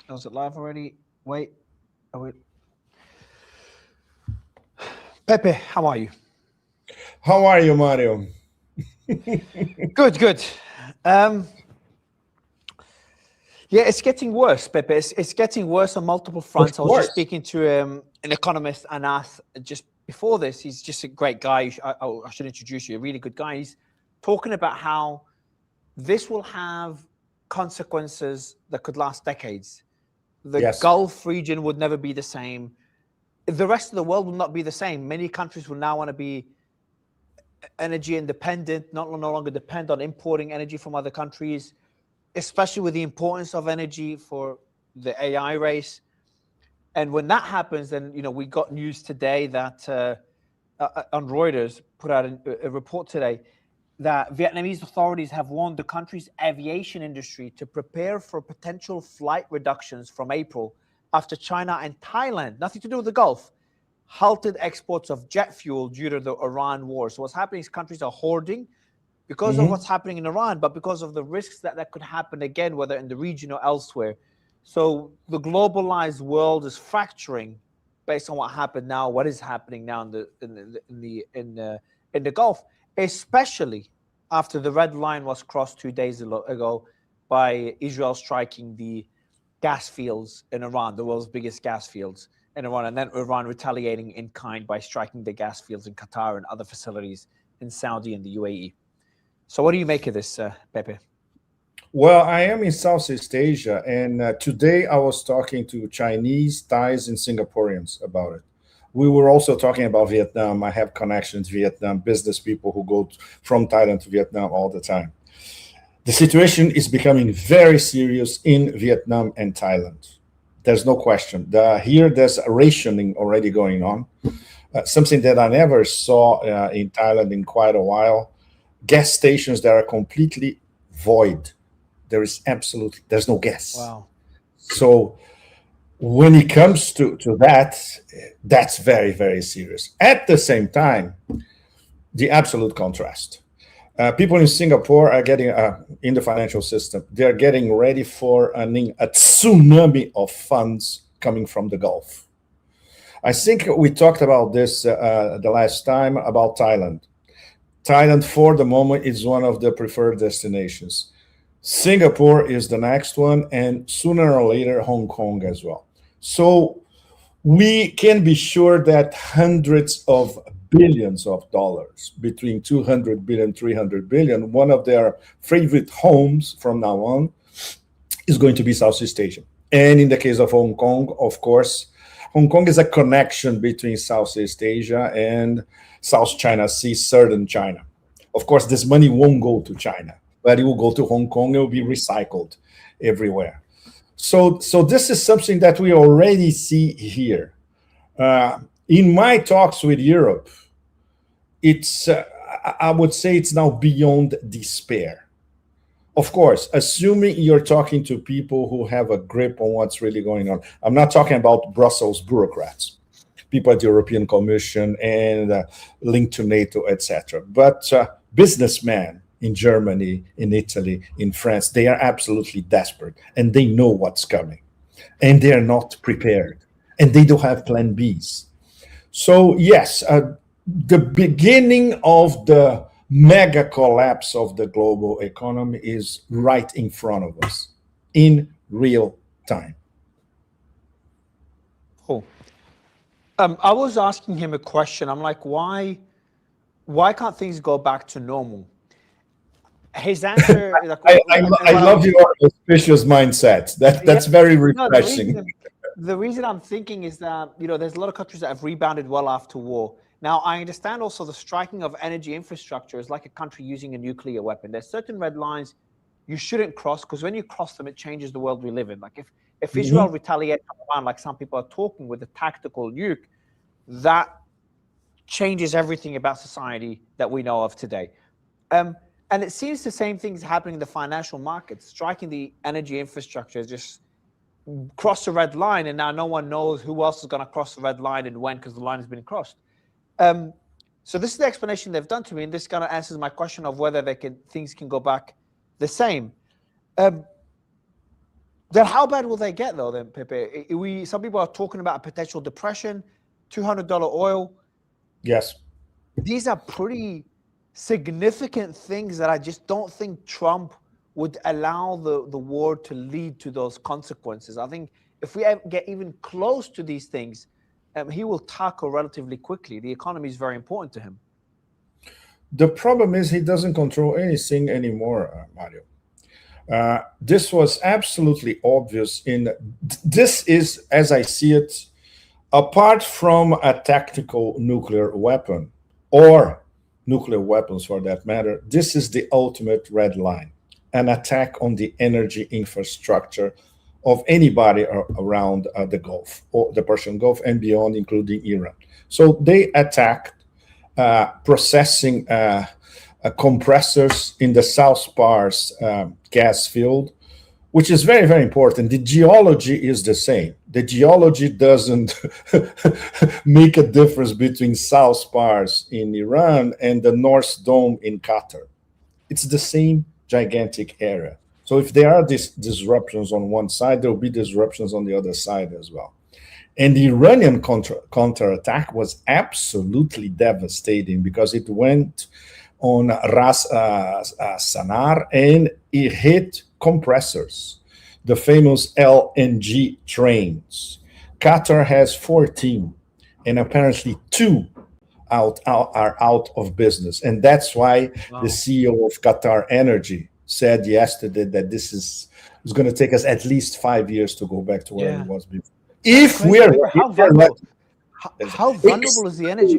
Was it live already? Wait. Oh, wait. Pepe, how are you? How are you, Mario? Good, good. Um, yeah, it's getting worse, Pepe. It's getting worse on multiple Of fronts. I was just course. speaking to an economist and asked just before this. He's just a great guy. I should introduce you. A really good guy. He's talking about how this will have consequences that could last decades. The Yes. Gulf region would never be the same. The rest of the world will not be the same. Many countries will now want to be energy independent, no longer depend on importing energy from other countries, especially with the importance of energy for the AI race. And when that happens, then we got news today that on Reuters put out a report today that Vietnamese authorities have warned the country's aviation industry to prepare for potential flight reductions from April after China and Thailand, nothing to do with the Gulf, halted exports of jet fuel due to the Iran war. So what's happening is countries are hoarding because of what's Hmm. happening in Iran, but because of the risks that could happen again, whether in the region or elsewhere. So the globalized world is fracturing based on what happened now, what is happening now in the Gulf, especially after the red line was crossed 2 days ago by Israel striking the gas fields in Iran, the world's biggest gas fields in Iran, and then Iran retaliating in kind by striking the gas fields in Qatar and other facilities in Saudi and the UAE. So, what do you make of this, Pepe? Well, I am in Southeast Asia, and today I was talking to Chinese, Thais, and Singaporeans about it. We were also talking about Vietnam. I have connections Vietnam, business people who go from Thailand to Vietnam all the time. The situation is becoming very serious in Vietnam and Thailand. There's no question. Here, there's a rationing already going on, something that I never saw in Thailand in quite a while. Gas stations that are completely void. There's no gas. Wow. So when it comes to that, that's very, very serious. At the same time, the absolute contrast. People in Singapore are getting in the financial system. They're getting ready for a tsunami of funds coming from the Gulf. I think we talked about this the last time about Thailand. Thailand, for the moment, is one of the preferred destinations. Singapore is the next one, and sooner or later, Hong Kong as well. So we can be sure that hundreds of billions of dollars, between 200 billion, 300 billion, one of their favorite homes from now on is going to be Southeast Asia. And in the case of Hong Kong, of course, Hong Kong is a connection between Southeast Asia and South China Sea, southern China. Of course, this money won't go to China, but it will go to Hong Kong. It will be recycled everywhere. So this is something that we already see here. In my talks with Europe, it's I would say it's now beyond despair. Of course, assuming you're talking to people who have a grip on what's really going on. I'm not talking about Brussels bureaucrats, people at the European Commission and linked to NATO, etc. But businessmen in Germany, in Italy, in France, they are absolutely desperate and they know what's coming and they are not prepared and they don't have plan Bs. So, yes, the beginning of the mega collapse of the global economy is right in front of us in real time. Cool. I was asking him a question. I'm like, why can't things go back to normal? His answer, like, I love your auspicious mindset. yeah, That's very no, refreshing. the reason I'm thinking is that there's a lot of countries that have rebounded well after war. Now, I understand also the striking of energy infrastructure is like a country using a nuclear weapon. There's certain red lines you shouldn't cross because when you cross them, it changes the world we live in. Like if Israel Mhm. retaliates around, like some people are talking with a tactical nuke, that changes everything about society that we know of today. Um, and it seems the same things happening in the financial markets. Striking the energy infrastructure just cross the red line, and now no one knows who else is going to cross the red line and when because the line has been crossed. Um, so this is the explanation they've done to me, and this kind of answers my question of whether things can go back the same. Um, Then how bad will they get though? Then Pepe, some people are talking about a potential depression, $200 oil. Yes. These are pretty significant things that I just don't think Trump would allow the war to lead to those consequences. I think if we get even close to these things, he will tackle relatively quickly. The economy is very important to him. The problem is he doesn't control anything anymore, Mario. This was absolutely obvious. This is, as I see it, apart from a tactical nuclear weapon or nuclear weapons for that matter, this is the ultimate red line, an attack on the energy infrastructure of anybody around the Gulf, or the Persian Gulf and beyond, including Iran. So they attacked processing compressors in the South Pars gas field, which is very, very important. The geology is the same. The geology doesn't make a difference between South Pars in Iran and the North Dome in Qatar. It's the same gigantic area. So if there are these disruptions on one side, there will be disruptions on the other side as well. And the Iranian counterattack was absolutely devastating because it went on Ras Sanar and it hit compressors, the famous LNG trains. Qatar has 14, and apparently 2 are out of business. And that's why the CEO of Qatar Energy said yesterday that this is going to take us at least 5 years to go back to where it was before. If we're how vulnerable is the energy?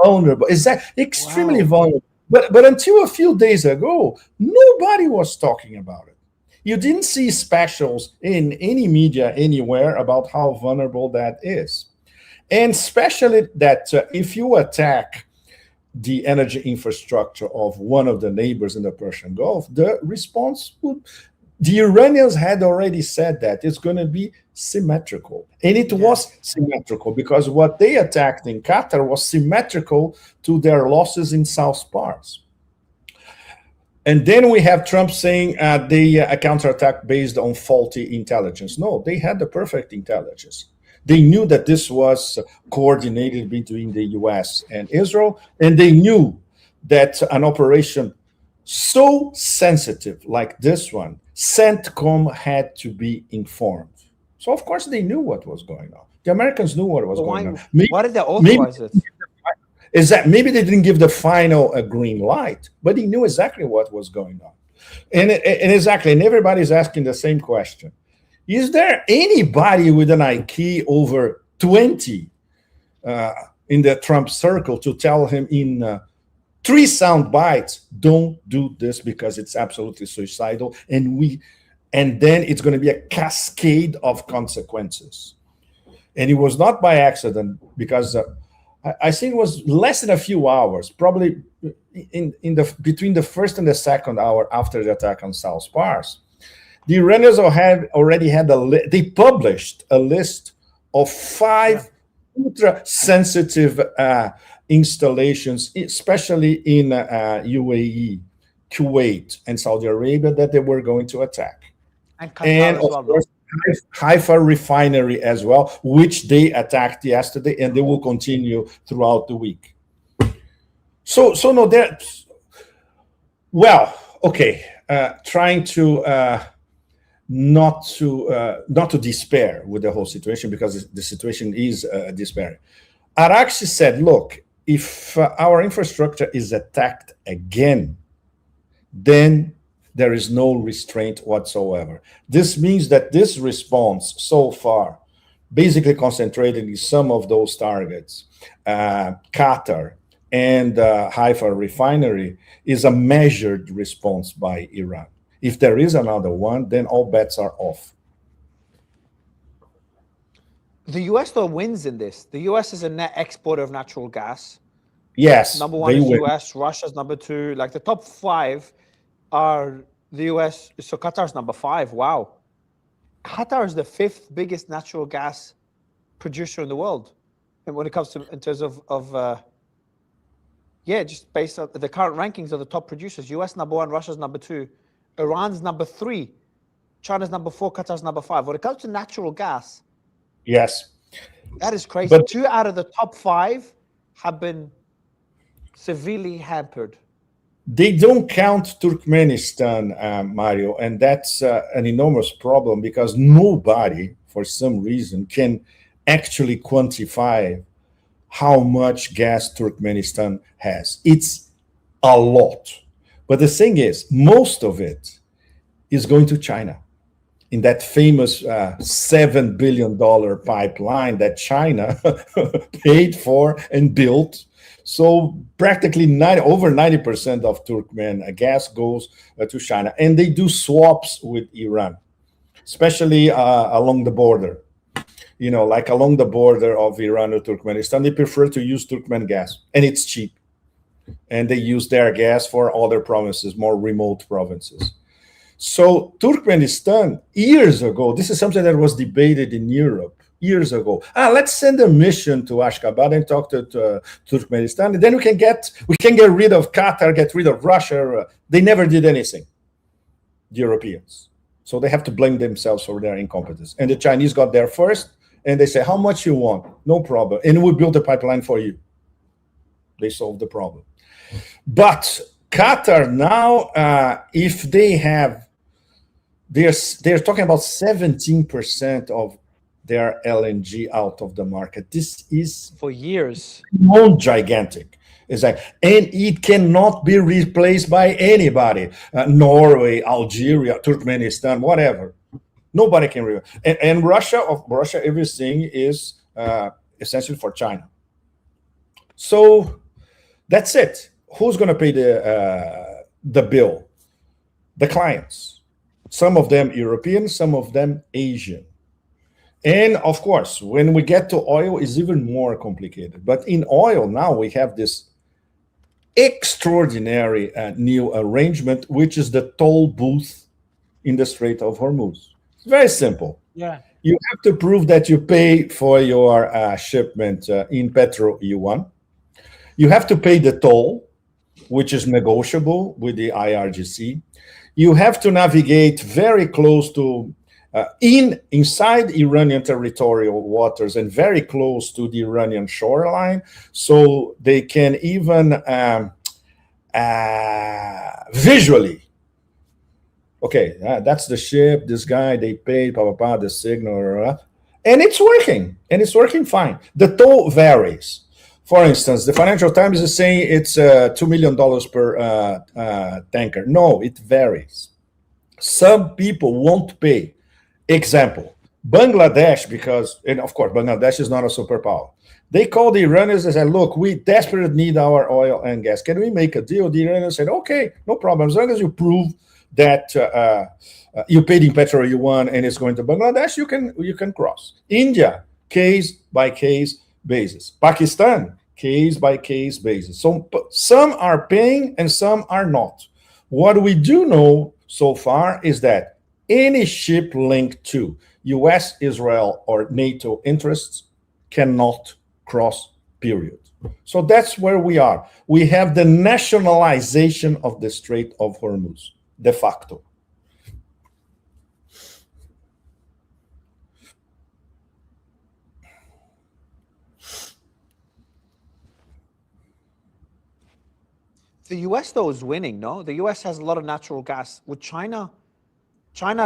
Vulnerable. Is that extremely vulnerable? But until a few days ago, nobody was talking about it. You didn't see specials in any media anywhere about how vulnerable that is. And especially that if you attack the energy infrastructure of one of the neighbors in the Persian Gulf, the response would... The Iranians had already said that it's going to be symmetrical. And it was symmetrical because what they attacked in Qatar was symmetrical to their losses in South Pars. And then we have Trump saying a counterattack based on faulty intelligence. No, they had the perfect intelligence. They knew that this was coordinated between the US and Israel, and they knew that an operation so sensitive like this one, CENTCOM had to be informed. So, of course, they knew what was going on. The Americans knew what was going on. Why did they authorize it? Is that maybe they didn't give the final green light, but he knew exactly what was going on. And exactly, and everybody's asking the same question. Is there anybody with an IQ over 20 in the Trump circle to tell him in 3 sound bites, don't do this because it's absolutely suicidal, and then it's going to be a cascade of consequences? And it was not by accident, because I think it was less than a few hours, probably between the first and the second hour after the attack on South Pars. The Iranians they published a list of 5 ultra-sensitive installations, especially in UAE, Kuwait, and Saudi Arabia, that they were going to attack. And of course, Haifa refinery as well, which they attacked yesterday, and they will continue throughout the week. So no, trying to not to despair with the whole situation, because the situation is despairing. Araghchi said, look, if our infrastructure is attacked again, then there is no restraint whatsoever. This means that this response so far, basically concentrated in some of those targets, Qatar and Haifa refinery, is a measured response by Iran. If there is another one, then all bets are off. The US, though, wins in this. The US is a net exporter of natural gas. Yes. Number 1 is US, Russia's number 2. Like the top 5 are the US. So Qatar's number 5. Wow. Qatar is the 5th biggest natural gas producer in the world. And when it comes to, in terms of just based on the current rankings of the top producers, US number 1, Russia's number 2, Iran's number 3. China's number 4, Qatar's number 5. When it comes to natural gas, Yes. that is crazy. But 2 out of the top 5 have been severely hampered. they don't count Turkmenistan, Mario, and that's an enormous problem because nobody, for some reason, can actually quantify how much gas Turkmenistan has. It's a lot. But the thing is, most of it is going to China in that famous $7 billion pipeline that China paid for and built. So practically over 90% of Turkmen gas goes to China. And they do swaps with Iran, especially along the border. You know, like along the border of Iran or Turkmenistan, they prefer to use Turkmen gas, and it's cheap. And they use their gas for other provinces, more remote provinces. So Turkmenistan, years ago, this is something that was debated in Europe years ago. Let's send a mission to Ashgabat and talk to Turkmenistan, and then we can get rid of Qatar, get rid of Russia. They never did anything, the Europeans. So they have to blame themselves for their incompetence. And the Chinese got there first, and they say, how much you want? No problem. And we built a pipeline for you. They solved the problem. But Qatar now, if they have, they're talking about 17% of their LNG out of the market. This is for years. Gigantic. It's like, and it cannot be replaced by anybody. Norway, Algeria, Turkmenistan, whatever. Nobody can replace. And Russia, everything is essentially for China. So that's it. Who's going to pay the bill? The clients. Some of them European, some of them Asian. And of course, when we get to oil, it's even more complicated. But in oil now, we have this extraordinary new arrangement, which is the toll booth in the Strait of Hormuz. It's very simple. Yeah. You have to prove that you pay for your shipment in Petro yuan. You have to pay the toll, which is negotiable with the IRGC. You have to navigate very close to inside Iranian territorial waters and very close to the Iranian shoreline, so they can even visually, okay, that's the ship, this guy, they paid, the signal, and it's working fine. The toll varies. For instance, the Financial Times is saying it's $2 million per tanker. No, it varies. Some people won't pay. Example, Bangladesh, and of course, Bangladesh is not a superpower. They called the Iranians and said, look, we desperately need our oil and gas. Can we make a deal? The Iranians said, okay, no problem. As long as you prove that you paid in Petro yuan and it's going to Bangladesh, you can cross. India, case by case basis. Pakistan, case by case basis. So some are paying and some are not. What we do know so far is that any ship linked to US, Israel, or NATO interests cannot cross, period. So that's where we are. We have the nationalization of the Strait of Hormuz, de facto. The US, though, is winning, no? The US has a lot of natural gas. With China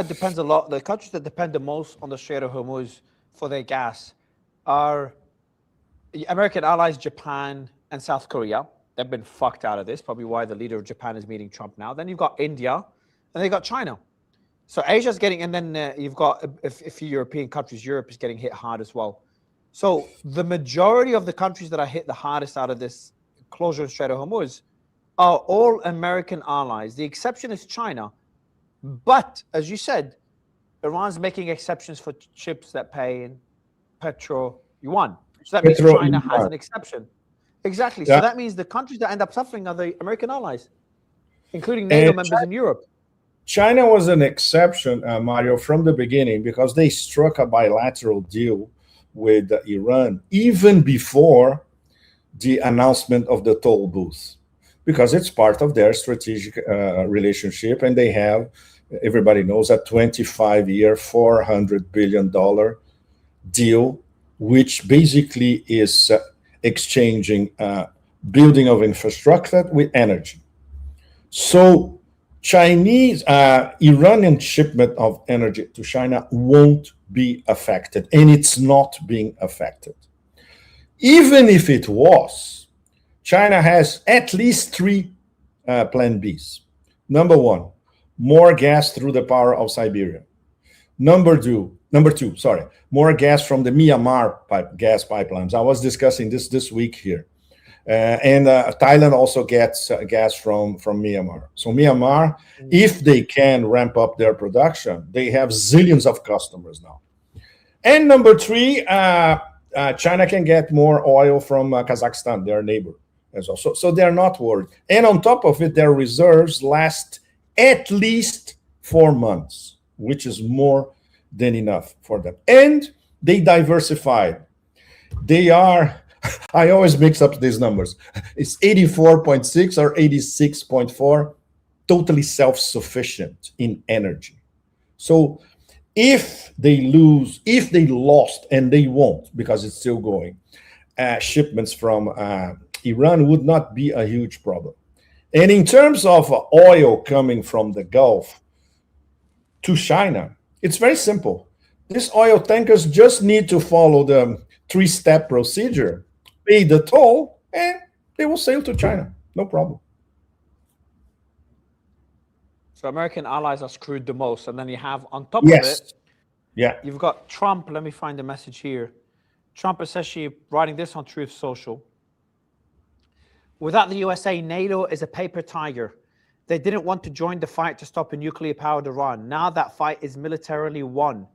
depends a lot. The countries that depend the most on the Strait of Hormuz for their gas are American allies, Japan, and South Korea. They've been fucked out of this, probably why the leader of Japan is meeting Trump now. Then you've got India, and then you've got China. So Asia's getting, and then you've got a few European countries. Europe is getting hit hard as well. So the majority of the countries that are hit the hardest out of this closure of Strait of Hormuz are all American allies. The exception is China. But as you said, Iran's making exceptions for ships that pay in Petro yuan. So that means China has an exception. Exactly. Yeah. So that means the countries that end up suffering are the American allies, including NATO members in Europe. China was an exception, Mario, from the beginning because they struck a bilateral deal with Iran even before the announcement of the toll booth, because it's part of their strategic relationship, and they have everybody knows, a 25-year, $400 billion deal, which basically is exchanging building of infrastructure with energy. So Iranian shipment of energy to China won't be affected, and it's not being affected. Even if it was, China has at least three plan Bs. Number one, more gas through the power of Siberia. Number two, more gas from the Myanmar gas pipelines. I was discussing this week here. And Thailand also gets gas from Myanmar. So Myanmar, if they can ramp up their production, they have zillions of customers now. And number three, China can get more oil from Kazakhstan, their neighbor, as well. So they're not worried. And on top of it, their reserves last at least 4 months, which is more than enough for them. And they diversified. They are, I always mix up these numbers. It's 84.6 or 86.4, totally self-sufficient in energy. So if they lost, and they won't because it's still going, shipments from Iran would not be a huge problem. And in terms of oil coming from the Gulf to China, it's very simple. These oil tankers just need to follow the 3-step procedure, pay the toll, and they will sail to China. No problem. So American allies are screwed the most. And then you have, on top of it, you've got Trump. Let me find the message here. Trump is actually writing this on Truth Social. Without the USA, NATO is a paper tiger. They didn't want to join the fight to stop a nuclear-powered Iran. Now that fight is militarily won,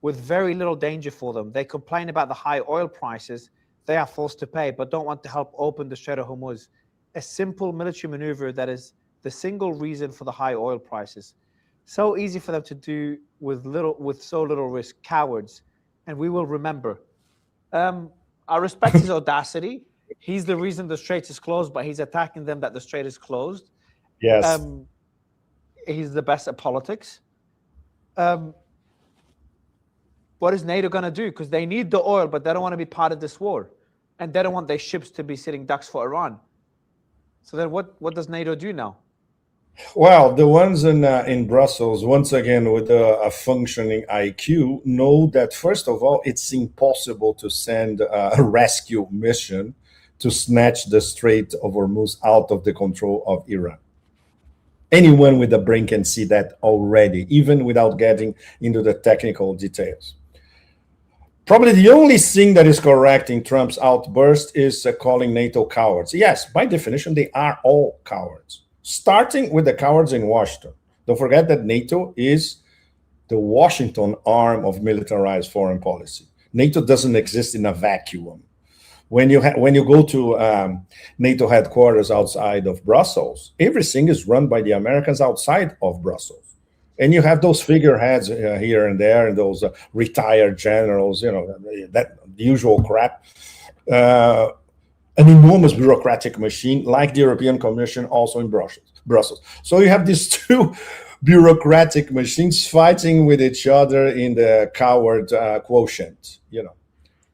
with very little danger for them. They complain about the high oil prices they are forced to pay, but don't want to help open the Strait of Hormuz. A simple military maneuver that is the single reason for the high oil prices. So easy for them to do with so little risk. Cowards. And we will remember. I respect his audacity. He's the reason the strait is closed, but he's attacking them that the strait is closed. Yes. He's the best at politics. What is NATO going to do? Because they need the oil, but they don't want to be part of this war. And they don't want their ships to be sitting ducks for Iran. So then what does NATO do now? Well, the ones in Brussels, once again, with a functioning IQ, know that, first of all, it's impossible to send a rescue mission to snatch the Strait of Hormuz out of the control of Iran. Anyone with a brain can see that already, even without getting into the technical details. Probably the only thing that is correct in Trump's outburst is calling NATO cowards. Yes, by definition, they are all cowards, starting with the cowards in Washington. Don't forget that NATO is the Washington arm of militarized foreign policy. NATO doesn't exist in a vacuum. When you go to NATO headquarters outside of Brussels, everything is run by the Americans outside of Brussels. And you have those figureheads here and there, and those retired generals, that usual crap. An enormous bureaucratic machine, like the European Commission, also in Brussels. So you have these two bureaucratic machines fighting with each other in the coward quotient,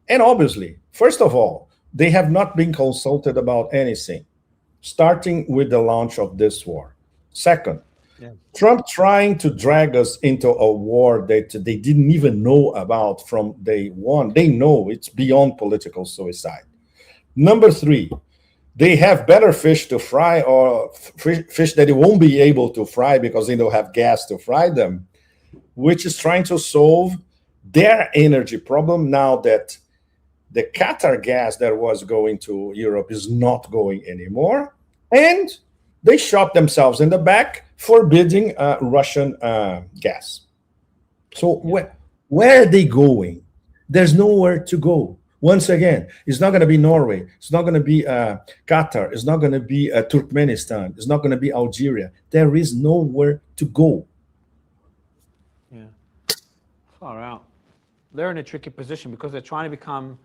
And obviously, first of all, they have not been consulted about anything, starting with the launch of this war. Second, Trump trying to drag us into a war that they didn't even know about from day one. They know it's beyond political suicide. Number three, they have better fish to fry, or fish that they won't be able to fry because they don't have gas to fry them, which is trying to solve their energy problem now that the Qatar gas that was going to Europe is not going anymore. And they shot themselves in the back forbidding Russian gas. So where are they going? There's nowhere to go. Once again, it's not going to be Norway. It's not going to be Qatar. It's not going to be Turkmenistan. It's not going to be Algeria. There is nowhere to go. Yeah. Far out. They're in a tricky position because they're trying to become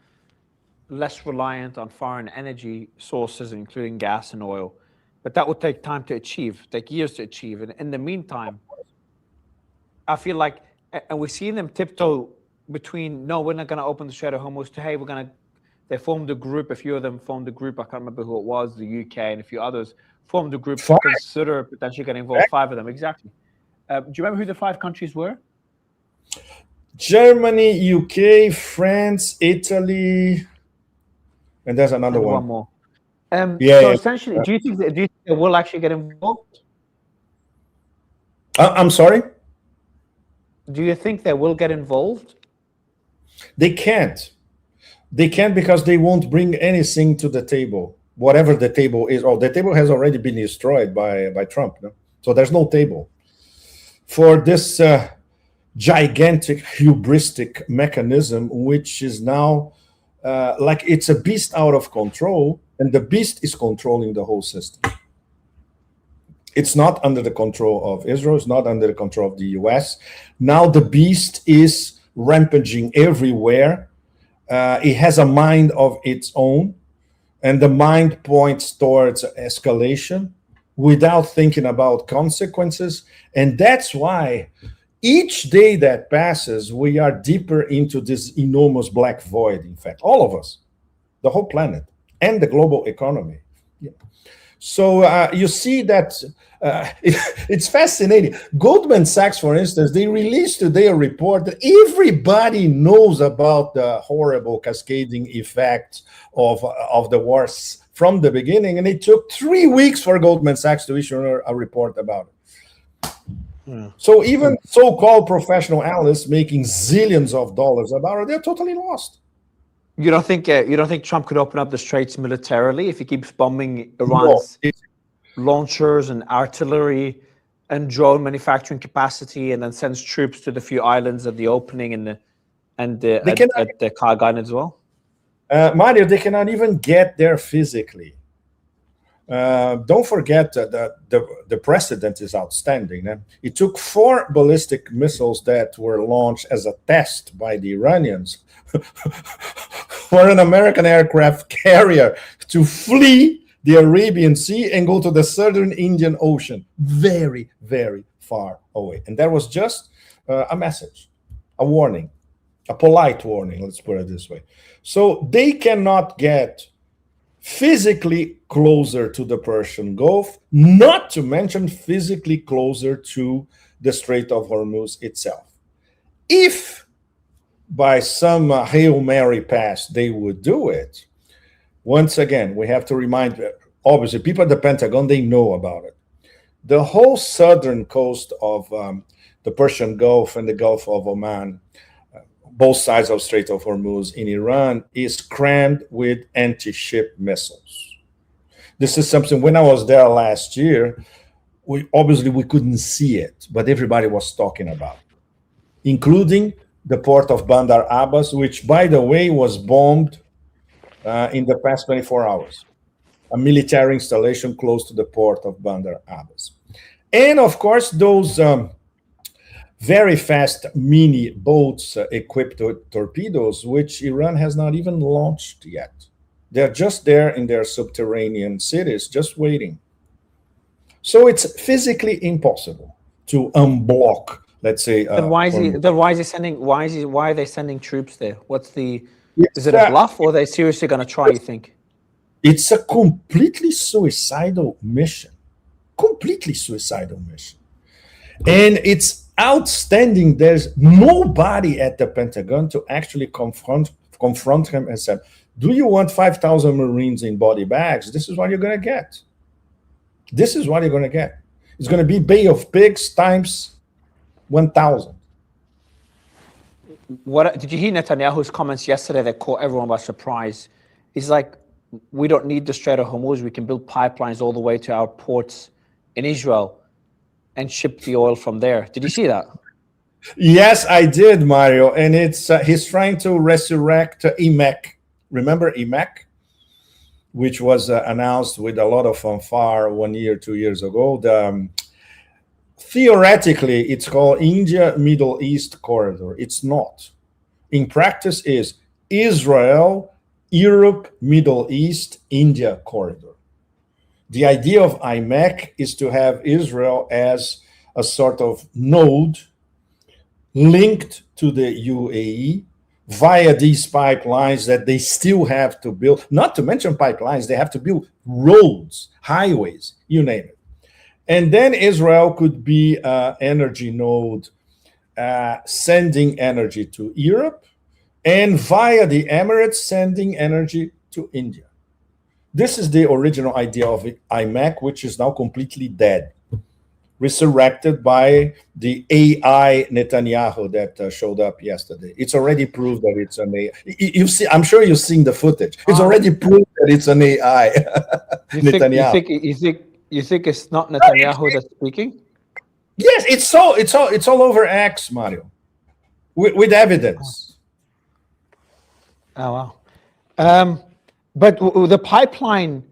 less reliant on foreign energy sources, including gas and oil. But that will take time to achieve, take years to achieve. And in the meantime, I feel like, and we've seen them tiptoe between, no, we're not going to open the Strait of Hormuz, to, hey, they formed a group. A few of them formed a group. I can't remember who it was, the UK and a few others formed a group to consider potentially getting involved. 5 of them, exactly. Do you remember who the 5 countries were? Germany, UK, France, Italy, and there's another one. One more. So essentially, do you think they will actually get involved? I'm sorry? Do you think they will get involved? They can't. They can't because they won't bring anything to the table, whatever the table is. Oh, the table has already been destroyed by Trump. No? So there's no table. For this gigantic hubristic mechanism, which is now like it's a beast out of control, and the beast is controlling the whole system. It's not under the control of Israel. It's not under the control of the US. Now the beast is rampaging everywhere. It has a mind of its own, and the mind points towards escalation without thinking about consequences. And that's why each day that passes, we are deeper into this enormous black void, in fact, all of us, the whole planet, and the global economy. Yeah. So you see that it's fascinating. Goldman Sachs, for instance, they released today a report that everybody knows about the horrible cascading effect of the wars from the beginning, and it took 3 weeks for Goldman Sachs to issue a report about it. So even so-called professional analysts making zillions of dollars about it, they're totally lost. You don't think Trump could open up the straits militarily if he keeps bombing Iran's launchers and artillery and drone manufacturing capacity, and then sends troops to the few islands at the opening and at the Kharg Island as well? Mario, they cannot even get there physically. Don't forget that the precedent is outstanding. It took 4 ballistic missiles that were launched as a test by the Iranians for an American aircraft carrier to flee the Arabian Sea and go to the southern Indian Ocean, very, very far away. And that was just a message, a warning, a polite warning, let's put it this way. So they cannot get physically closer to the Persian Gulf, not to mention physically closer to the Strait of Hormuz itself. If by some Hail Mary pass they would do it, once again, we have to remind, obviously, people at the Pentagon, they know about it. The whole southern coast of the Persian Gulf and the Gulf of Oman, both sides of Strait of Hormuz in Iran, is crammed with anti-ship missiles. This is something, when I was there last year, we couldn't see it, but everybody was talking about it, including the port of Bandar Abbas, which, by the way, was bombed in the past 24 hours. A military installation close to the port of Bandar Abbas. And, of course, those very fast mini boats equipped with torpedoes, which Iran has not even launched yet. They're just there in their subterranean cities, just waiting. So it's physically impossible to unblock, let's say. Why are they sending troops there? Is it a bluff, or are they seriously going to try, you think? It's a completely suicidal mission. Completely suicidal mission. And it's outstanding. There's nobody at the Pentagon to actually confront him and say, do you want 5,000 Marines in body bags? This is what you're going to get. This is what you're going to get. It's going to be Bay of Pigs times 1,000. Did you hear Netanyahu's comments yesterday that caught everyone by surprise? He's like, we don't need the Strait of Hormuz. We can build pipelines all the way to our ports in Israel and ship the oil from there. Did you see that? Yes, I did, Mario. And it's he's trying to resurrect IMEC. Remember IMEC? Which was announced with a lot of fanfare 1 year, 2 years ago. Theoretically, it's called India Middle East Corridor. It's not. In practice, is Israel, Europe, Middle East, India corridor. The idea of IMEC is to have Israel as a sort of node linked to the UAE via these pipelines that they still have to build. Not to mention pipelines, they have to build roads, highways, you name it. And then Israel could be an energy node sending energy to Europe, and via the Emirates sending energy to India. This is the original idea of IMEC, which is now completely dead, resurrected by the AI Netanyahu that showed up yesterday. It's already proved that it's an AI. You see, I'm sure you've seen the footage. It's already proved that it's an AI. You think it's not Netanyahu that's speaking? Yes, it's all over X, Mario, with evidence. Oh wow! But the pipeline,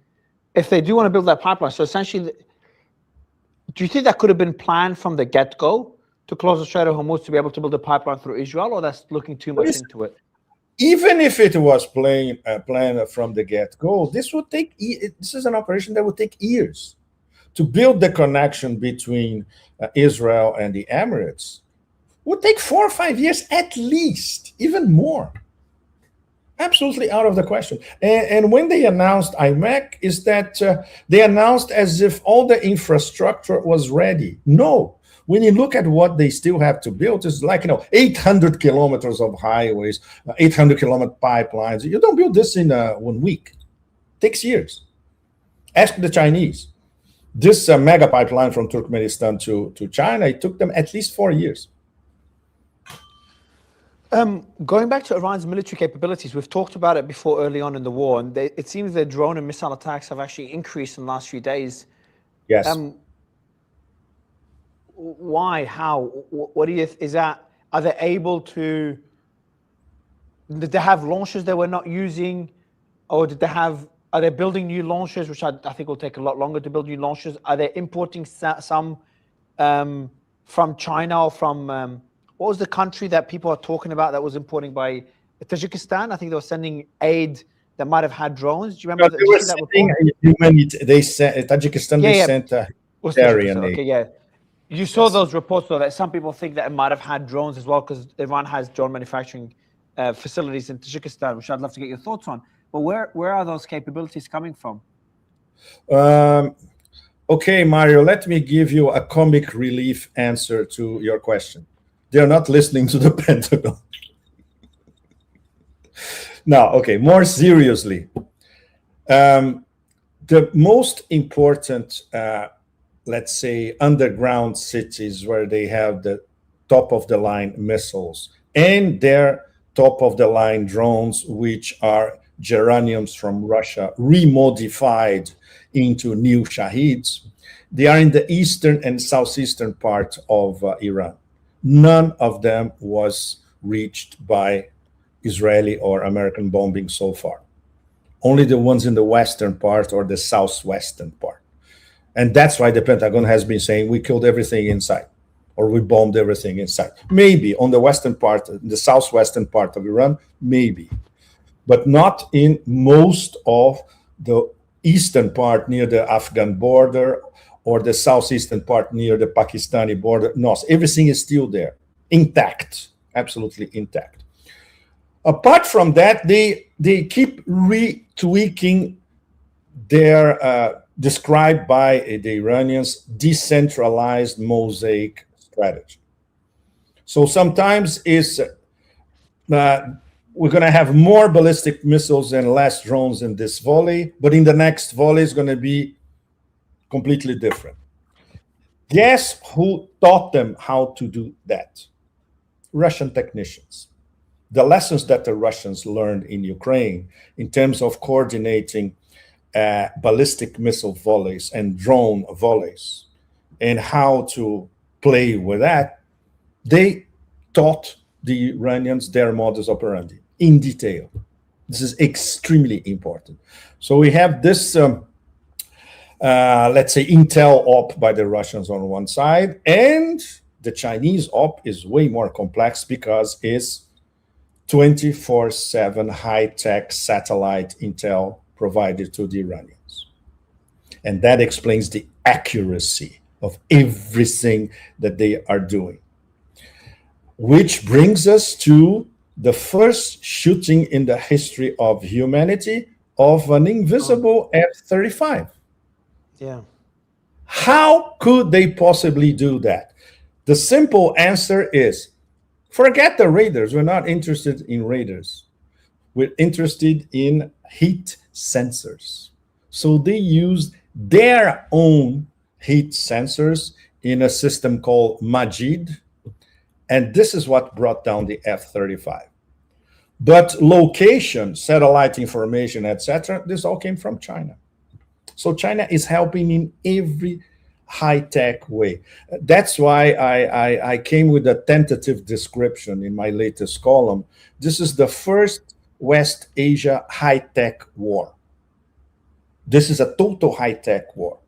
if they do want to build that pipeline, so essentially, do you think that could have been planned from the get-go to close the Strait of Hormuz to be able to build a pipeline through Israel, or that's looking too much into it? Even if it was planned from the get-go, this would take. This is an operation that would take years to build the connection between Israel and the Emirates. Would take 4 or 5 years at least, even more. Absolutely out of the question. And when they announced IMEC, is that they announced as if all the infrastructure was ready. No. When you look at what they still have to build, it's like 800 kilometers of highways, 800-kilometer pipelines. You don't build this in 1 week. It takes years. Ask the Chinese. This mega pipeline from Turkmenistan to China, it took them at least 4 years. Going back to Iran's military capabilities, we've talked about it before early on in the war, and it seems their drone and missile attacks have actually increased in the last few days. Yes. Why? How? What do you? Are they able to? Did they have launchers they were not using, or did they have? Are they building new launchers, which I think will take a lot longer to build new launchers? Are they importing some from China or from? What was the country that people are talking about that was importing by Tajikistan? I think they were sending aid that might have had drones. Do you remember they were sending humanity. They sent Tajikistan. They sent humanitarian aid. Okay, yeah. You saw those reports, though, that some people think that it might have had drones as well, because Iran has drone manufacturing facilities in Tajikistan, which I'd love to get your thoughts on. But where are those capabilities coming from? Okay, Mario, let me give you a comic relief answer to your question. They're not listening to the Pentagon. Now, okay, more seriously. The most important, let's say, underground cities where they have the top-of-the-line missiles and their top-of-the-line drones, which are geraniums from Russia, remodified into new Shaheeds, they are in the eastern and southeastern part of Iran. None of them was reached by Israeli or American bombing so far. Only the ones in the western part or the southwestern part. And that's why the Pentagon has been saying we killed everything inside, or we bombed everything inside. Maybe on the western part, the southwestern part of Iran, maybe. But not in most of the eastern part near the Afghan border or the southeastern part near the Pakistani border. No, everything is still there, intact, absolutely intact. Apart from that, they keep retweaking their, described by the Iranians, decentralized mosaic strategy. So sometimes it's, we're going to have more ballistic missiles and less drones in this volley, but in the next volley is going to be completely different. Guess who taught them how to do that? Russian technicians. The lessons that the Russians learned in Ukraine in terms of coordinating ballistic missile volleys and drone volleys and how to play with that, they taught the Iranians their modus operandi in detail. This is extremely important. So we have this let's say, intel op by the Russians on one side, and the Chinese op is way more complex because it's 24/7 high-tech satellite intel provided to the Iranians. And that explains the accuracy of everything that they are doing. which brings us to the first shooting in the history of humanity of an invisible F-35. Yeah. How could they possibly do that? The simple answer is, forget the radars. We're not interested in radars. We're interested in heat sensors. So they use their own heat sensors in a system called Majid. And this is what brought down the F-35. But location, satellite information, etc., this all came from China. So China is helping in every high-tech way. That's why I came with a tentative description in my latest column. This is the first West Asia high-tech war. This is a total high-tech war.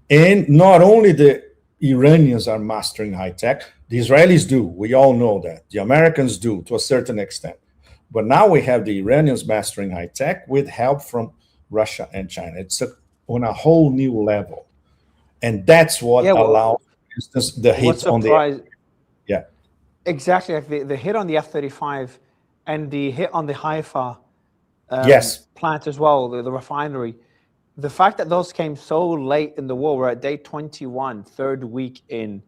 And not only the Iranians are mastering high-tech, the Israelis do. We all know that. The Americans do to a certain extent. But now we have the Iranians mastering high-tech with help from Russia and China. It's on a whole new level. And that's what allows, for instance, the hits on the... Yeah. Exactly. Like the hit on the F-35 and the hit on the Haifa plant as well, the refinery. The fact that those came so late in the war, we're at day 21, third week in,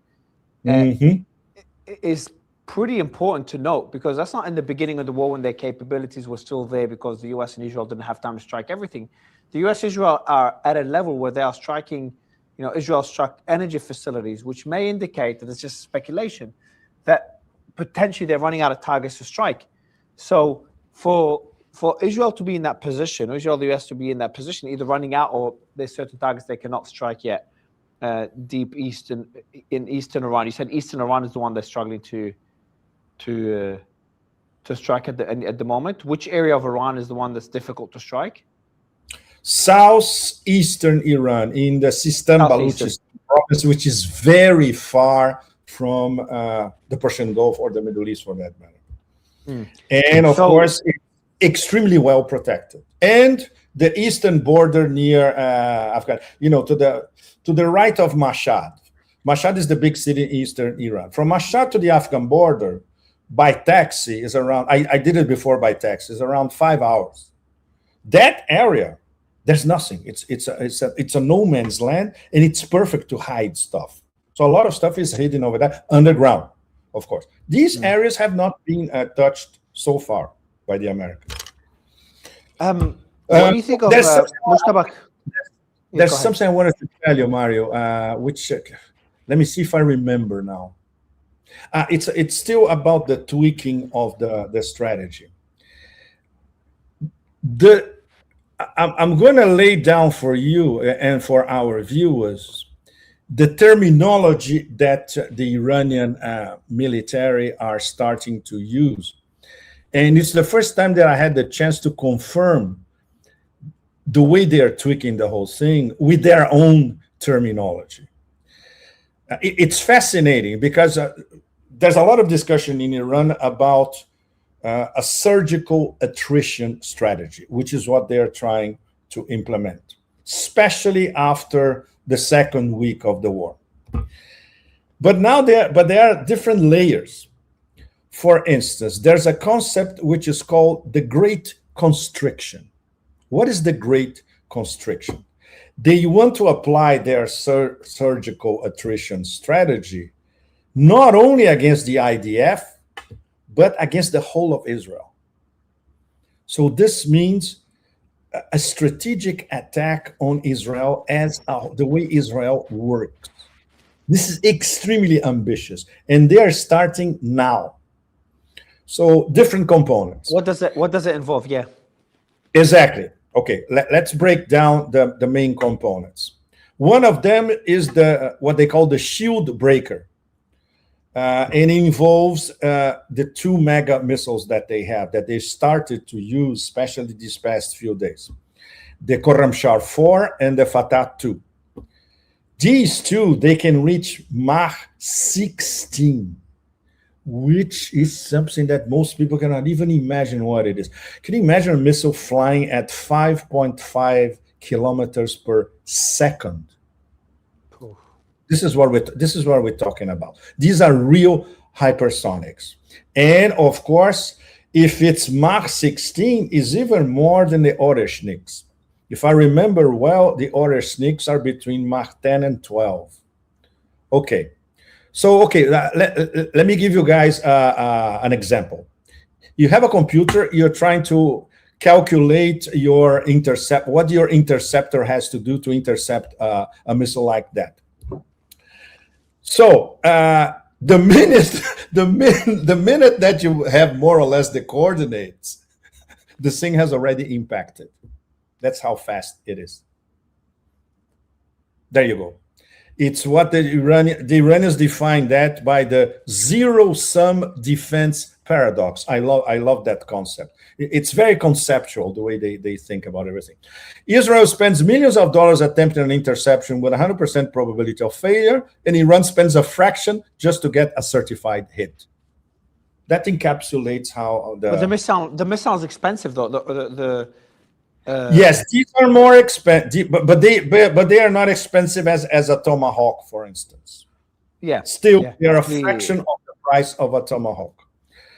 is pretty important to note, because that's not in the beginning of the war when their capabilities were still there because the US and Israel didn't have time to strike everything. The US and Israel are at a level where they are striking, Israel struck energy facilities, which may indicate that it's just speculation that potentially they're running out of targets to strike. So for Israel to be in that position, or Israel, the US to be in that position, either running out or there's certain targets they cannot strike yet, deep in eastern Iran. You said eastern Iran is the one they're struggling to strike at the moment. Which area of Iran is the one that's difficult to strike? Southeastern Iran, in the Sistan Baluchistan province, which is very far from the Persian Gulf or the Middle East, for that matter. And of course, it's extremely well protected. And the eastern border near Afghanistan, to the right of Mashhad. Mashhad is the big city in eastern Iran. From Mashhad to the Afghan border, by taxi is around, I did it before by taxi, is around 5 hours. That area, there's nothing. It's a no man's land, and it's perfect to hide stuff. So a lot of stuff is hidden over there, underground, of course. These areas have not been touched so far by the Americans. What do you think of Mushtabak? There's something I wanted to tell you, Mario, which, let me see if I remember now. It's still about the tweaking of the strategy. I'm going to lay down for you and for our viewers the terminology that the Iranian military are starting to use. And it's the first time that I had the chance to confirm the way they are tweaking the whole thing with their own terminology. It's fascinating because there's a lot of discussion in Iran about a surgical attrition strategy, which is what they are trying to implement, especially after the second week of the war. But now there are different layers. For instance, there's a concept which is called the Great Constriction. What is the Great Constriction? They want to apply their surgical attrition strategy not only against the IDF, but against the whole of Israel. So this means a strategic attack on Israel as the way Israel works. This is extremely ambitious, and they are starting now. So different components. What does it involve? Yeah. Exactly. Okay, let's break down the main components. One of them is what they call the shield breaker. And it involves the 2 mega missiles that they started to use, especially these past few days. The Khorramshahr 4 and the Fatah 2. These two, they can reach Mach 16, which is something that most people cannot even imagine what it is. Can you imagine a missile flying at 5.5 kilometers per second? This is what we're talking about. These are real hypersonics. And of course, if it's Mach 16, is even more than the Oreschniks. If I remember well, the Oreschniks are between Mach 10 and 12. Okay. So, okay, let me give you guys an example. You have a computer, you're trying to calculate your intercept, what your interceptor has to do to intercept a missile like that. So the minute that you have more or less the coordinates, the thing has already impacted. That's how fast it is. There you go. It's what the Iranians define that by the zero-sum defense paradox. I love that concept. It's very conceptual, the way they think about everything. Israel spends millions of dollars attempting an interception with 100% probability of failure, and Iran spends a fraction just to get a certified hit. That encapsulates how But the missile is expensive, though. Yes, these are more expensive, but they are not expensive as a Tomahawk, for instance. Yeah. Still, yeah. they are a fraction of the price of a Tomahawk.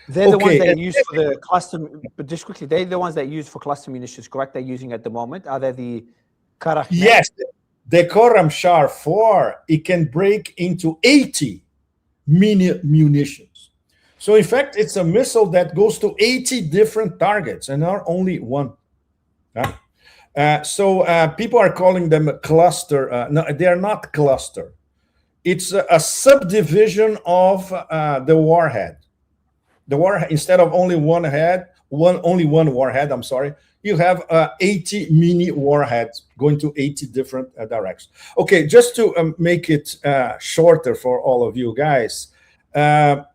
They're the ones that use for the cluster. But just quickly, they're the ones that use for cluster munitions, correct? They're using at the moment. Are they the Karachnet? Yes, the Khorramshahr 4. It can break into 80 mini munitions. So in fact, it's a missile that goes to 80 different targets and not only one. So people are calling them a cluster. No, they are not cluster. It's a subdivision of the warhead. The warhead, instead of only one warhead, I'm sorry, you have 80 mini warheads going to 80 different directions. Okay, just to make it shorter for all of you guys, the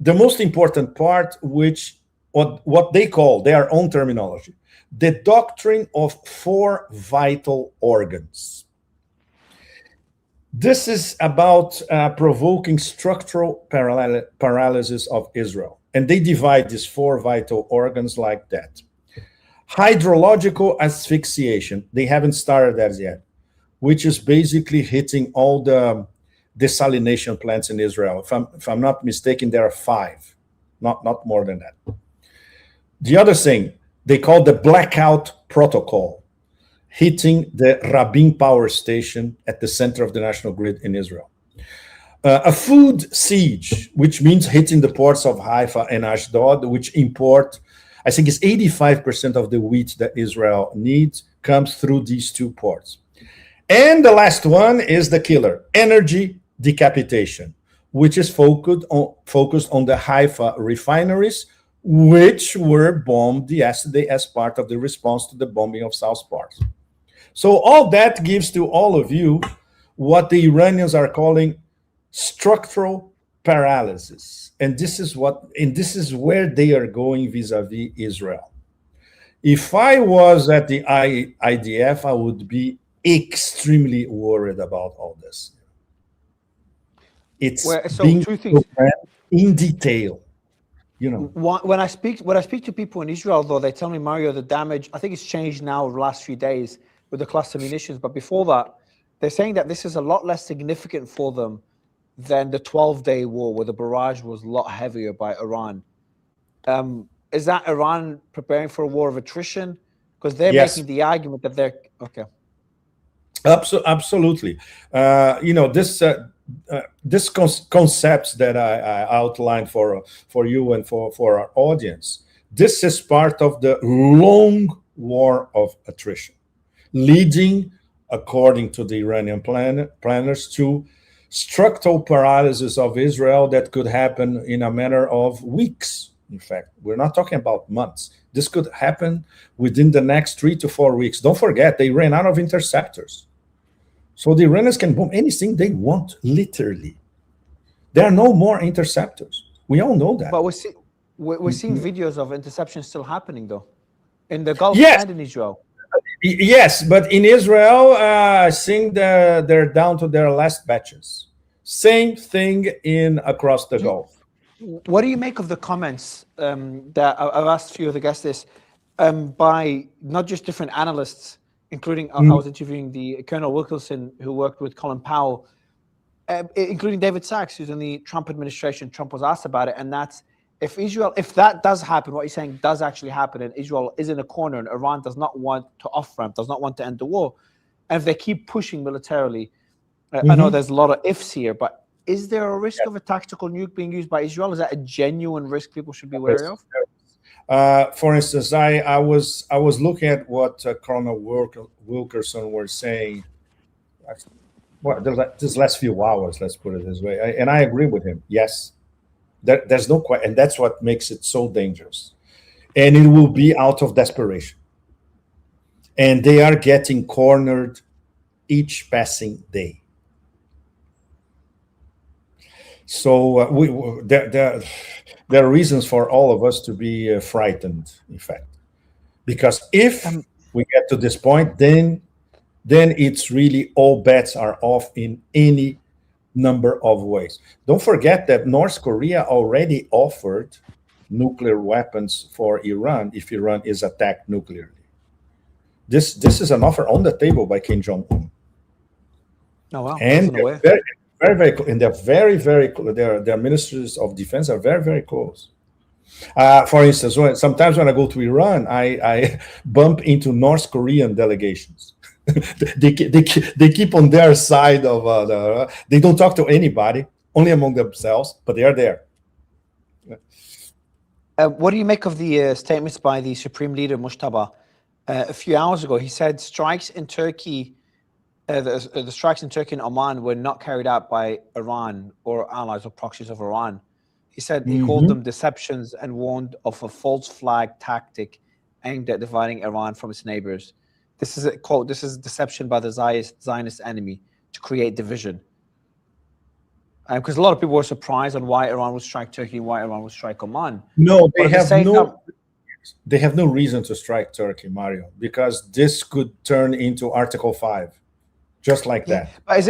most important part, which what they call their own terminology, the doctrine of 4 vital organs. This is about provoking structural paralysis of Israel. And they divide these 4 vital organs like that. Hydrological asphyxiation, they haven't started that yet, which is basically hitting all the desalination plants in Israel. If I'm not mistaken, there are 5, not more than that. The other thing, they call the blackout protocol, hitting the Rabin power station at the center of the national grid in Israel. A food siege, which means hitting the ports of Haifa and Ashdod, which import, I think it's 85% of the wheat that Israel needs comes through these 2 ports. And the last one is the killer, energy decapitation, which is focused on the Haifa refineries, which were bombed yesterday as part of the response to the bombing of South Pars. So all that gives to all of you what the Iranians are calling structural paralysis. And this is where they are going vis-a-vis Israel. If I was at the IDF, I would be extremely worried about all this. It's being programmed in detail. You know, when I speak to people in Israel, though, they tell me, Mario, the damage, I think it's changed now the last few days with the cluster munitions, but before that, they're saying that this is a lot less significant for them than the 12-day war, where the barrage was a lot heavier by Iran. Is that Iran preparing for a war of attrition? Because they're making the argument that they're okay. Absolutely. This concepts that I outlined for you and for our audience, this is part of the long war of attrition, leading, according to the Iranian planners, to structural paralysis of Israel that could happen in a matter of weeks. In fact, we're not talking about months. This could happen within the next 3 to 4 weeks. Don't forget, they ran out of interceptors. So the Iranians can bomb anything they want, literally. There are no more interceptors. We all know that. But we're seeing videos of interceptions still happening, though, in the Gulf and in Israel. Yes, but in Israel, I think they're down to their last batches. Same thing across the Gulf. What do you make of the comments that I've asked a few of the guests this by not just different analysts, including I was interviewing the Colonel Wilkinson, who worked with Colin Powell, including David Sachs, who's in the Trump administration. Trump was asked about it, and that's if that does happen, what you're saying does actually happen, and Israel is in a corner, and Iran does not want to off-ramp, does not want to end the war, and if they keep pushing militarily, I know there's a lot of ifs here, but is there a risk of a tactical nuke being used by Israel? Is that a genuine risk people should be wary of? For instance, I was looking at what Colonel Wilkerson was saying. Well, this last few hours, let's put it this way, and I agree with him. Yes, there's no question, and that's what makes it so dangerous. And it will be out of desperation, and they are getting cornered each passing day. So there are reasons for all of us to be frightened, in fact, because if we get to this point, then it's really all bets are off in any number of ways. Don't forget that North Korea already offered nuclear weapons for Iran if Iran is attacked nuclearly. This is an offer on the table by Kim Jong-un. Oh wow! And their ministers of defense are very, very close. For instance, sometimes when I go to Iran, I bump into North Korean delegations. they keep on their side of they don't talk to anybody, only among themselves, but they are there. What do you make of the statements by the Supreme Leader Mustafa a few hours ago? He said strikes in Turkey, the strikes in Turkey and Oman were not carried out by Iran or allies or proxies of Iran. He said he called them deceptions and warned of a false flag tactic aimed at dividing Iran from its neighbors. This is a quote. This is deception by the Zionist enemy to create division. Because a lot of people were surprised on why Iran would strike Turkey and why Iran would strike Oman. No, they have no reason to strike Turkey, Mario, because this could turn into Article 5, just like that. But is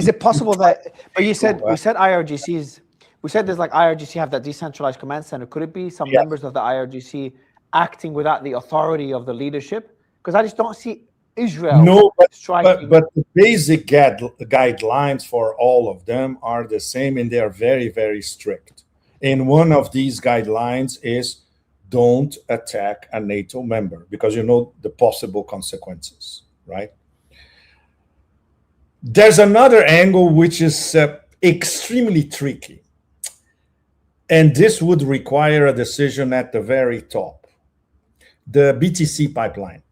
it possible that? But you said we said IRGCs. We said there's like IRGC have that decentralized command center. Could it be some members of the IRGC acting without the authority of the leadership? Because I just don't see Israel striking. But the basic guidelines for all of them are the same, and they are very, very strict. And one of these guidelines is don't attack a NATO member, because you know the possible consequences, right? There's another angle which is extremely tricky, and this would require a decision at the very top. The BTC pipeline.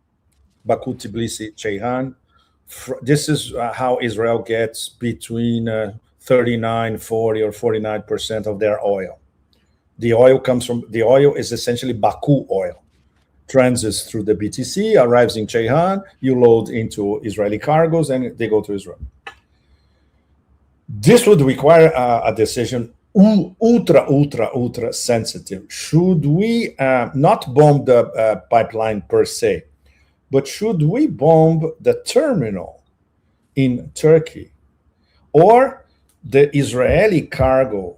Baku, Tbilisi, Ceyhan. This is how Israel gets between 39, 40, or 49% of their oil. The oil is essentially Baku oil. Transits through the BTC, arrives in Ceyhan, you load into Israeli cargoes, and they go to Israel. This would require a decision ultra sensitive. Should we not bomb the pipeline per se, but should we bomb the terminal in Turkey or the Israeli cargo?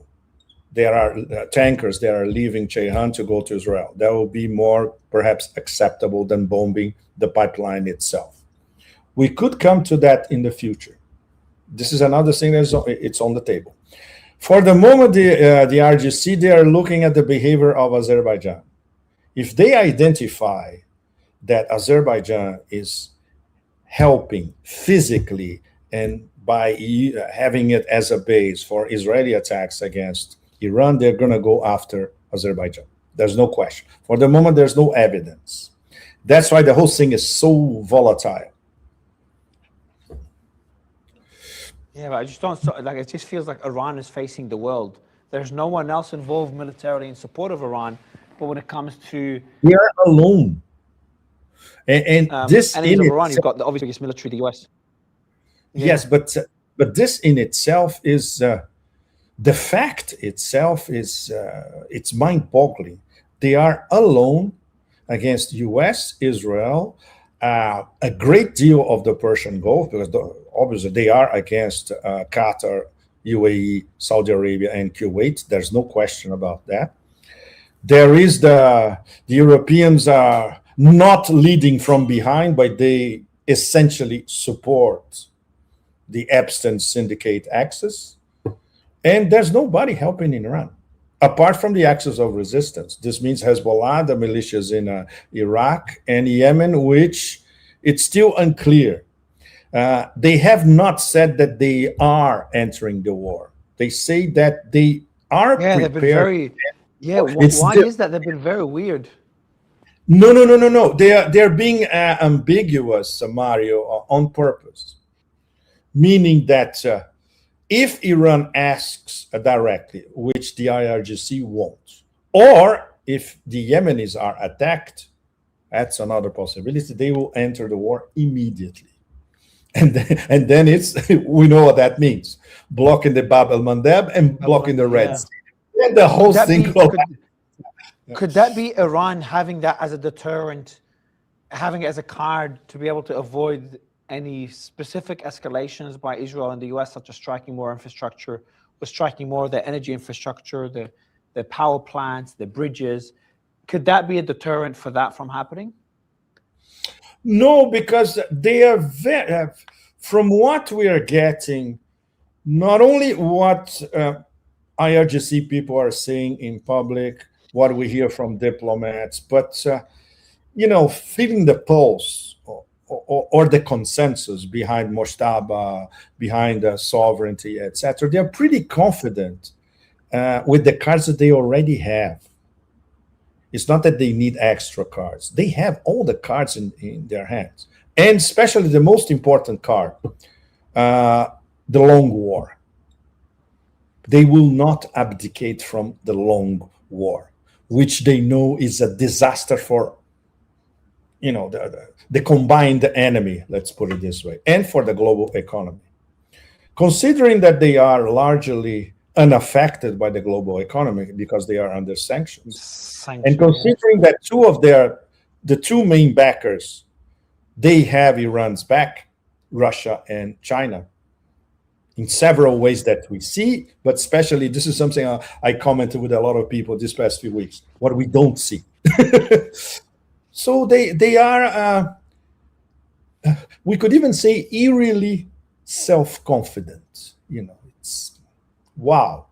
There are tankers that are leaving Ceyhan to go to Israel. That will be more perhaps acceptable than bombing the pipeline itself. We could come to that in the future. This is another thing it's on the table. For the moment, the RGC, they are looking at the behavior of Azerbaijan. If they identify that Azerbaijan is helping physically and by having it as a base for Israeli attacks against Iran, they're going to go after Azerbaijan. There's no question. For the moment, there's no evidence. That's why the whole thing is so volatile. Yeah, but I just don't like. It just feels like Iran is facing the world. There's no one else involved militarily in support of Iran. But when it comes to, we are alone. And this enemies of Iran, you've got the obvious military, the US. Yeah. Yes, but this in itself is the fact itself is it's mind-boggling. They are alone against US, Israel, a great deal of the Persian Gulf, because obviously they are against Qatar, UAE, Saudi Arabia, and Kuwait. There's no question about that. There is the Europeans are not leading from behind, but they essentially support the Epstein syndicate axis. And there's nobody helping in Iran. apart from the axis of resistance. This means Hezbollah, the militias in Iraq and Yemen, which it's still unclear. They have not said that they are entering the war. They say that they are prepared. They've been very. Why is that? They've been very weird. No. They're being ambiguous, Mario, on purpose, meaning that if Iran asks directly, which the IRGC won't, or if the Yemenis are attacked, that's another possibility. They will enter the war immediately. And then it's, we know what that means. Blocking the Bab el-Mandeb and blocking the Red Sea. And the whole thing. Could that be Iran having that as a deterrent, having it as a card to be able to avoid any specific escalations by Israel and the US, such as striking more infrastructure, or striking more of the energy infrastructure, the power plants, the bridges? Could that be a deterrent for that from happening? No, because they are from what we are getting, not only what IRGC people are saying in public, what we hear from diplomats, but feeling the pulse or the consensus behind Moshtaba, behind sovereignty, etc. They are pretty confident with the cards that they already have. It's not that they need extra cards. They have all the cards in their hands. And especially the most important card, the long war. They will not abdicate from the long war, which they know is a disaster for the combined enemy, let's put it this way, and for the global economy. Considering that they are largely unaffected by the global economy because they are under sanctions. And considering that the two main backers, they have Iran's back, Russia and China, in several ways that we see, but especially this is something I commented with a lot of people this past few weeks, what we don't see. So they are, we could even say, eerily self-confident. It's wow.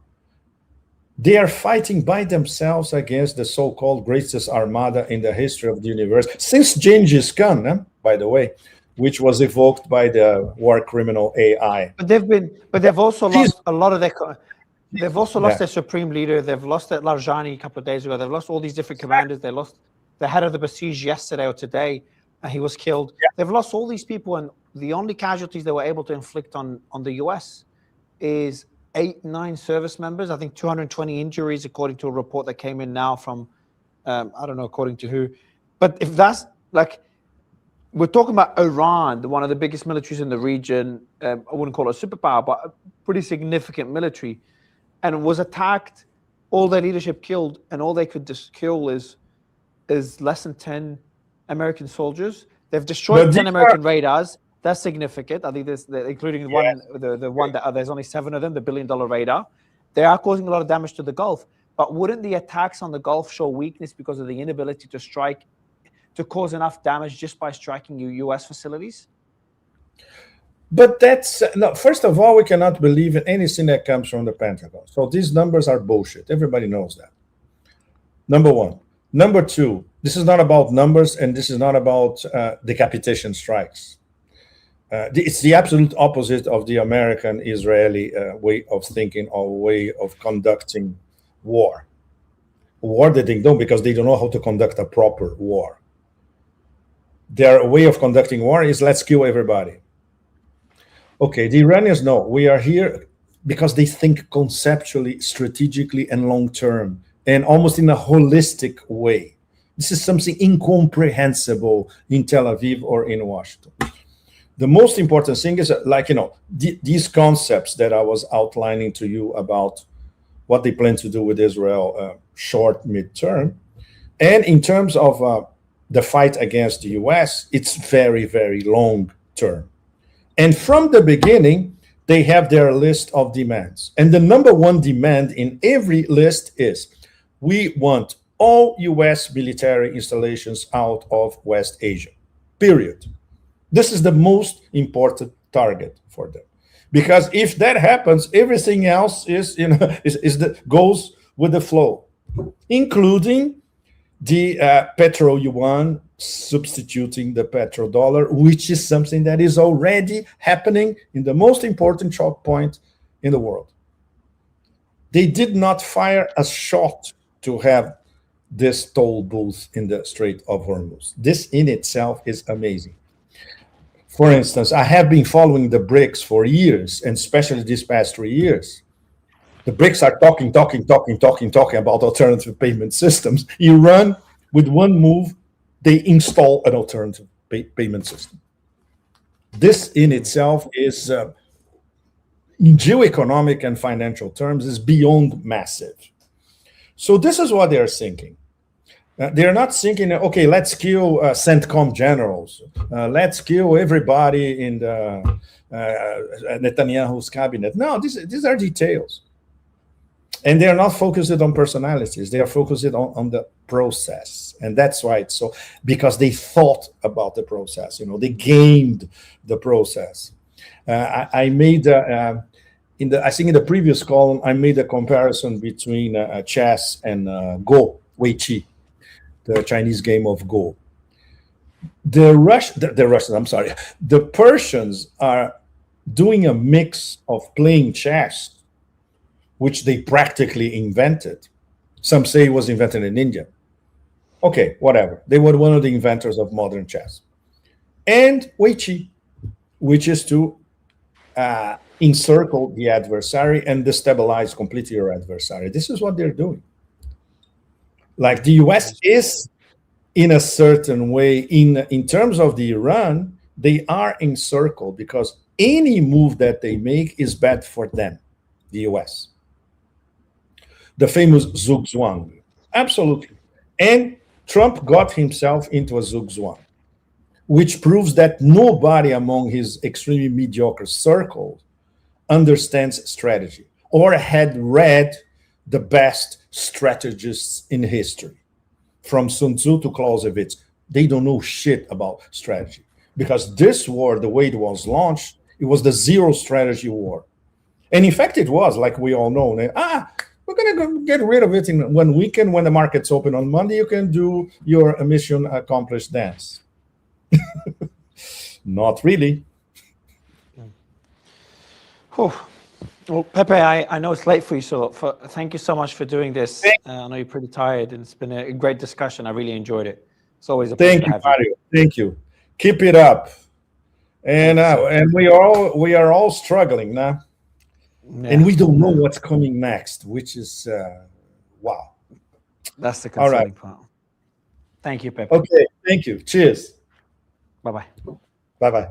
They are fighting by themselves against the so-called greatest armada in the history of the universe since Genghis Khan, by the way, which was evoked by the war criminal AI. But they've also lost a lot of their. They've also lost their supreme leader. They've lost at Larjani a couple of days ago. They've lost all these different commanders. They lost the head of the Basij yesterday or today, and he was killed. Yeah. They've lost all these people, and the only casualties they were able to inflict on the US is 8-9 service members. I think 220 injuries, according to a report that came in now from, I don't know according to who. But if that's like, we're talking about Iran, one of the biggest militaries in the region. I wouldn't call it a superpower, but a pretty significant military, and was attacked, all their leadership killed, and all they could just kill is less than 10 American soldiers. They've destroyed 10 American radars. That's significant. I think there's, including the one that there's only 7 of them, the $1 billion radar. They are causing a lot of damage to the Gulf. But wouldn't the attacks on the Gulf show weakness because of the inability to strike, to cause enough damage just by striking U.S. facilities? But that's, no, first of all, we cannot believe in anything that comes from the Pentagon. So these numbers are bullshit. Everybody knows that. Number one. Number two, this is not about numbers, and this is not about decapitation strikes. It's the absolute opposite of the American-Israeli way of thinking or way of conducting war. War that they don't, because they don't know how to conduct a proper war. Their way of conducting war is let's kill everybody. Okay, the Iranians know we are here because they think conceptually, strategically, and long-term, and almost in a holistic way. This is something incomprehensible in Tel Aviv or in Washington. The most important thing is, these concepts that I was outlining to you about what they plan to do with Israel short, mid-term. And in terms of the fight against the US, it's very, very long-term. And from the beginning, they have their list of demands. And the number one demand in every list is, we want all US military installations out of West Asia, period. This is the most important target for them. Because if that happens, everything else is, goes with the flow, including the petro yuan substituting the petrodollar, which is something that is already happening in the most important choke point in the world. They did not fire a shot to have this toll booth in the Strait of Hormuz. This in itself is amazing. For instance, I have been following the BRICS for years, and especially these past 3 years. The BRICS are talking about alternative payment systems. Iran, with one move, they install an alternative payment system. This in itself is, in geoeconomic and financial terms, is beyond massive. So this is what they are thinking. They're not thinking, okay, let's kill CENTCOM generals. Let's kill everybody in the Netanyahu's cabinet. No, these are details. And they are not focused on personalities. They are focused on the process. And that's why it's so, because they thought about the process. They gamed the process. I made, I think in the previous column, I made a comparison between chess and Go, Wei Qi, the Chinese game of Go. The Persians are doing a mix of playing chess, which they practically invented. Some say it was invented in India. Okay, whatever. They were one of the inventors of modern chess. And Wei Qi, which is to encircle the adversary and destabilize completely your adversary. This is what they're doing. Like the US is, in a certain way, in terms of the Iran, they are encircled because any move that they make is bad for them, the US. The famous zugzwang, absolutely. And Trump got himself into a zugzwang, which proves that nobody among his extremely mediocre circle understands strategy or had read the best strategists in history, from Sun Tzu to Clausewitz. They don't know shit about strategy, because this war, the way it was launched, it was the zero strategy war. And in fact, it was, like we all know, we're going to get rid of it in 1 weekend. When the markets open on Monday, you can do your mission accomplished dance. Not really. Oh. Well, Pepe, I know it's late for you, so thank you so much for doing this. I know you're pretty tired, and it's been a great discussion. I really enjoyed it. It's always a pleasure to have you. Mario. Thank you. Keep it up. And we are all struggling now. Yeah. And we don't know what's coming next, which is wow. That's the concerning part. Thank you, Pepe. Okay, thank you. Cheers. Bye-bye. Bye-bye.